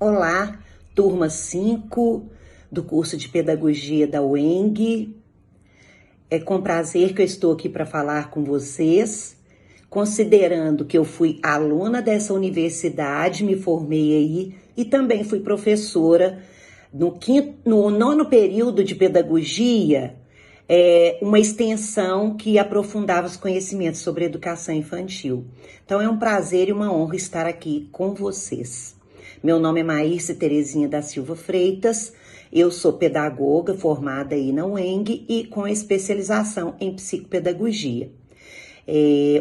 Olá, turma 5 do curso de Pedagogia da UENG. É com prazer que eu estou aqui para falar com vocês, considerando que eu fui aluna dessa universidade, me formei aí e também fui professora no nono período de Pedagogia, uma extensão que aprofundava os conhecimentos sobre educação infantil. Então é um prazer e uma honra estar aqui com vocês. Meu nome é Maírce Terezinha da Silva Freitas, eu sou pedagoga formada aí na UENG e com especialização em psicopedagogia.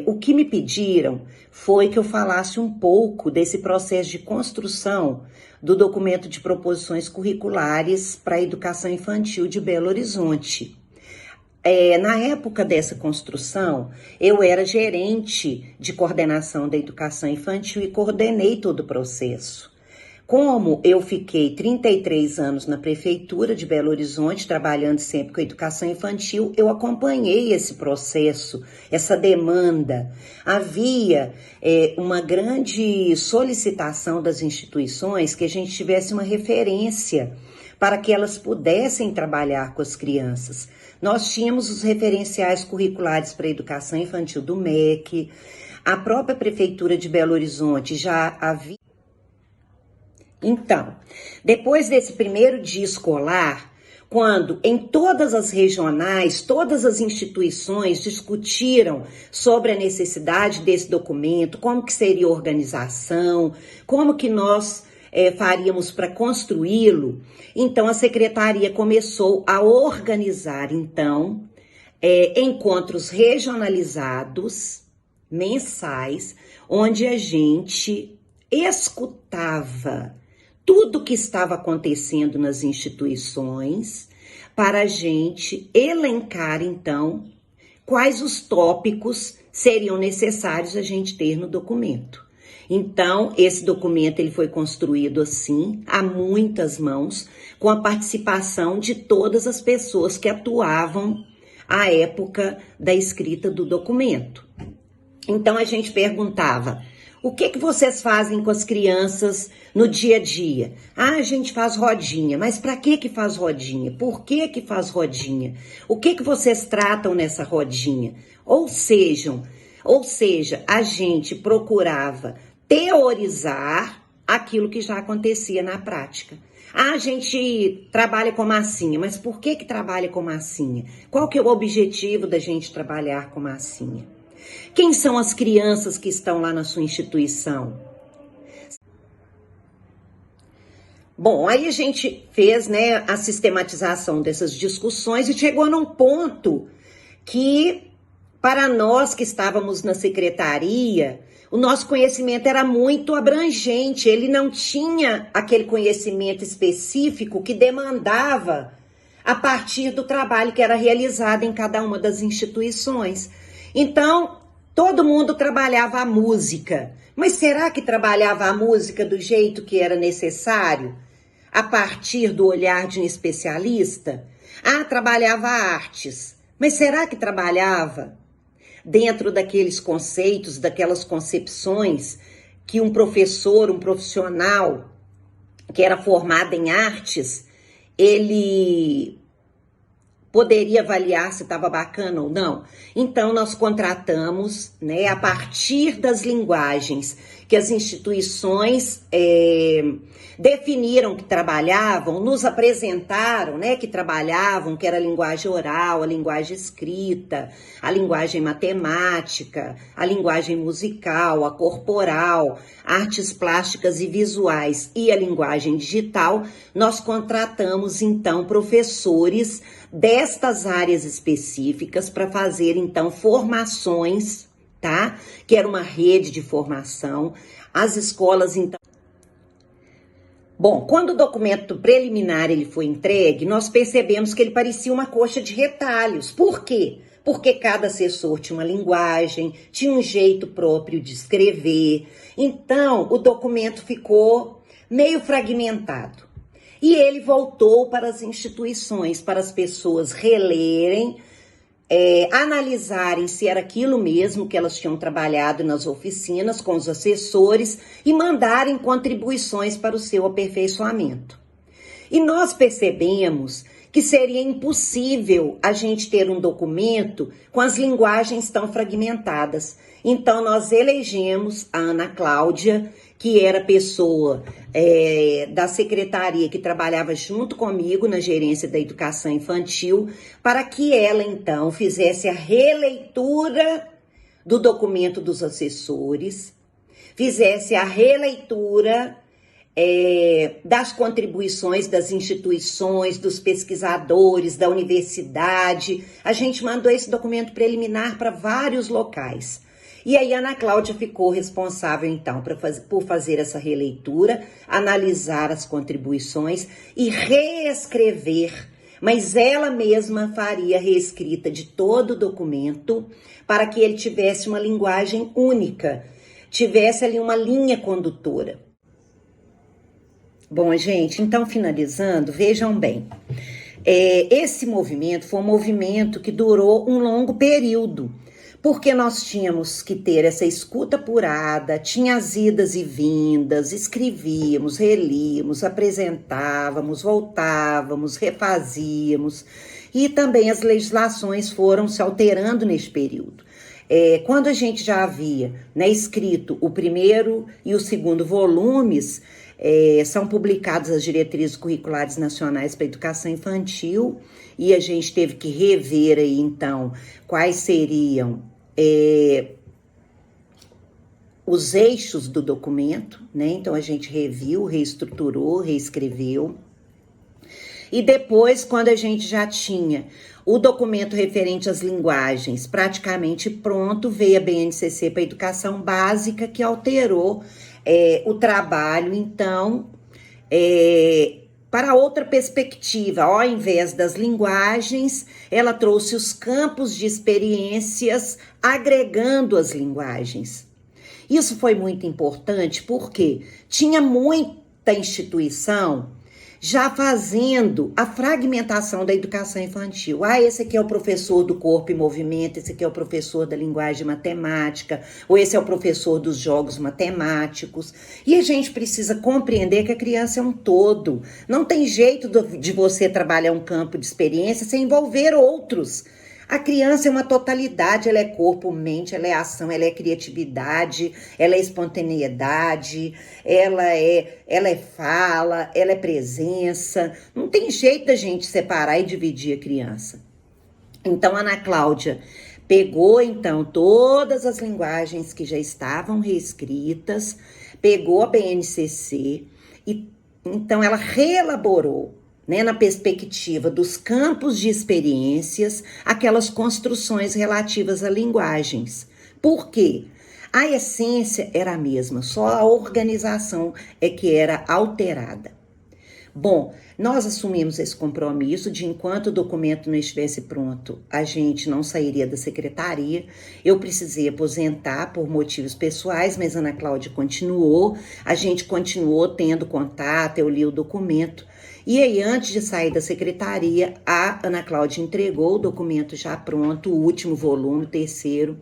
O que me pediram foi que eu falasse um pouco desse processo de construção do documento de proposições curriculares para a educação infantil de Belo Horizonte. Na época dessa construção, eu era gerente de coordenação da educação infantil e coordenei todo o processo. Como eu fiquei 33 anos na prefeitura de Belo Horizonte, trabalhando sempre com a educação infantil, eu acompanhei esse processo, essa demanda. Havia uma grande solicitação das instituições que a gente tivesse uma referência para que elas pudessem trabalhar com as crianças. Nós tínhamos os referenciais curriculares para a educação infantil do MEC, a própria prefeitura de Belo Horizonte já havia. Então, depois desse primeiro dia escolar, quando em todas as regionais, todas as instituições discutiram sobre a necessidade desse documento, como que seria a organização, como que nós faríamos para construí-lo, então a secretaria começou a organizar, encontros regionalizados, mensais, onde a gente escutava tudo que estava acontecendo nas instituições para a gente elencar, então, quais os tópicos seriam necessários a gente ter no documento. Então, esse documento ele foi construído assim, a muitas mãos, com a participação de todas as pessoas que atuavam à época da escrita do documento. Então, a gente perguntava: o que vocês fazem com as crianças no dia a dia? A gente faz rodinha, mas para que faz rodinha? Por que faz rodinha? O que vocês tratam nessa rodinha? Ou seja, a gente procurava teorizar aquilo que já acontecia na prática. A gente trabalha com massinha, mas por que trabalha com massinha? Qual que é o objetivo da gente trabalhar com massinha? Quem são as crianças que estão lá na sua instituição? Bom, aí a gente fez, a sistematização dessas discussões e chegou num ponto que, para nós que estávamos na secretaria, o nosso conhecimento era muito abrangente, ele não tinha aquele conhecimento específico que demandava a partir do trabalho que era realizado em cada uma das instituições. Então, todo mundo trabalhava a música, mas será que trabalhava a música do jeito que era necessário? A partir do olhar de um especialista? Trabalhava artes, mas será que trabalhava dentro daqueles conceitos, daquelas concepções que um professor, um profissional que era formado em artes, ele poderia avaliar se estava bacana ou não? Então, nós contratamos, a partir das linguagens que as instituições definiram que trabalhavam, nos apresentaram, que trabalhavam, que era a linguagem oral, a linguagem escrita, a linguagem matemática, a linguagem musical, a corporal, artes plásticas e visuais e a linguagem digital. Nós contratamos, então, professores destas áreas específicas para fazer, então, formações, tá? Que era uma rede de formação. As escolas, então... Bom, quando o documento preliminar ele foi entregue, nós percebemos que ele parecia uma coxa de retalhos. Por quê? Porque cada assessor tinha uma linguagem, tinha um jeito próprio de escrever. Então, o documento ficou meio fragmentado. E ele voltou para as instituições, para as pessoas relerem, analisarem se era aquilo mesmo que elas tinham trabalhado nas oficinas com os assessores e mandarem contribuições para o seu aperfeiçoamento. E nós percebemos que seria impossível a gente ter um documento com as linguagens tão fragmentadas. Então, nós elegemos a Ana Cláudia, que era pessoa da secretaria que trabalhava junto comigo na gerência da educação infantil, para que ela, então, fizesse a releitura do documento dos assessores, fizesse a releitura das contribuições das instituições, dos pesquisadores, da universidade. A gente mandou esse documento preliminar para vários locais. E aí a Ana Cláudia ficou responsável, então, por fazer essa releitura, analisar as contribuições e reescrever, mas ela mesma faria a reescrita de todo o documento para que ele tivesse uma linguagem única, tivesse ali uma linha condutora. Bom, gente, então finalizando, vejam bem, esse movimento foi um movimento que durou um longo período, porque nós tínhamos que ter essa escuta apurada, tinha as idas e vindas, escrevíamos, relíamos, apresentávamos, voltávamos, refazíamos, e também as legislações foram se alterando neste período. Quando a gente já havia, né, escrito o primeiro e o segundo volumes, são publicadas as diretrizes curriculares nacionais para a educação infantil, e a gente teve que rever aí, então, quais seriam os eixos do documento, né? Então, a gente reviu, reestruturou, reescreveu. E depois, quando a gente já tinha o documento referente às linguagens praticamente pronto, veio a BNCC para a educação básica, que alterou o trabalho, então, para outra perspectiva. Ao invés das linguagens, ela trouxe os campos de experiências, agregando as linguagens. Isso foi muito importante porque tinha muita instituição já fazendo a fragmentação da educação infantil. Esse aqui é o professor do corpo e movimento, esse aqui é o professor da linguagem matemática, ou esse é o professor dos jogos matemáticos. E a gente precisa compreender que a criança é um todo. Não tem jeito de você trabalhar um campo de experiência sem envolver outros. A criança é uma totalidade, ela é corpo, mente, ela é ação, ela é criatividade, ela é espontaneidade, ela é fala, ela é presença. Não tem jeito da gente separar e dividir a criança. Então, a Ana Cláudia pegou, então, todas as linguagens que já estavam reescritas, pegou a BNCC e, então, ela reelaborou, né, na perspectiva dos campos de experiências, aquelas construções relativas a linguagens. Por quê? A essência era a mesma, só a organização é que era alterada. Bom, nós assumimos esse compromisso de, enquanto o documento não estivesse pronto, a gente não sairia da secretaria. Eu precisei aposentar por motivos pessoais, mas a Ana Cláudia continuou, a gente continuou tendo contato, eu li o documento. E aí, antes de sair da secretaria, a Ana Cláudia entregou o documento já pronto, o último volume, o terceiro,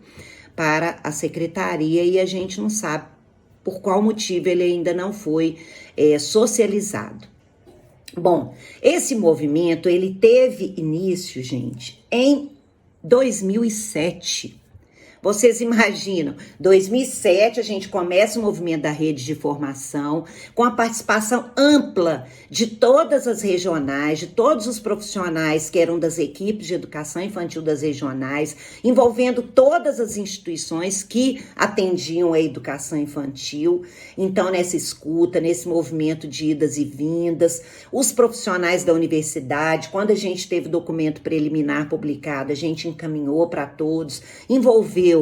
para a secretaria, e a gente não sabe por qual motivo ele ainda não foi socializado. Bom, esse movimento, ele teve início, gente, em 2007. Vocês imaginam, 2007 a gente começa o movimento da rede de formação com a participação ampla de todas as regionais, de todos os profissionais que eram das equipes de educação infantil das regionais, envolvendo todas as instituições que atendiam a educação infantil. Então, nessa escuta, nesse movimento de idas e vindas, os profissionais da universidade, quando a gente teve o documento preliminar publicado, a gente encaminhou para todos, envolveu,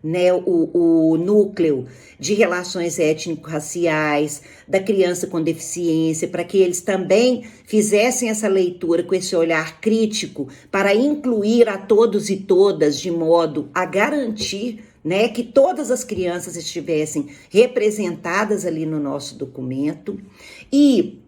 né, o núcleo de relações étnico-raciais, da criança com deficiência, para que eles também fizessem essa leitura com esse olhar crítico para incluir a todos e todas de modo a garantir, né, que todas as crianças estivessem representadas ali no nosso documento. E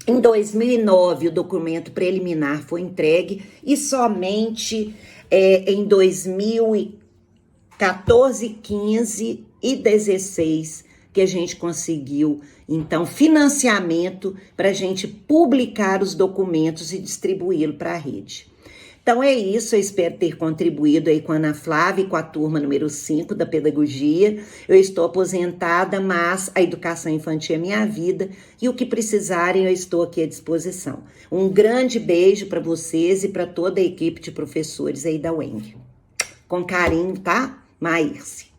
em 2009 o documento preliminar foi entregue e somente em 2014, 15 e 16 que a gente conseguiu, então, financiamento para a gente publicar os documentos e distribuí-lo para a rede. Então é isso, eu espero ter contribuído aí com a Ana Flávia e com a turma número 5 da pedagogia. Eu estou aposentada, mas a educação infantil é minha vida e o que precisarem eu estou aqui à disposição. Um grande beijo para vocês e para toda a equipe de professores aí da UENG. Com carinho, tá? Maírce.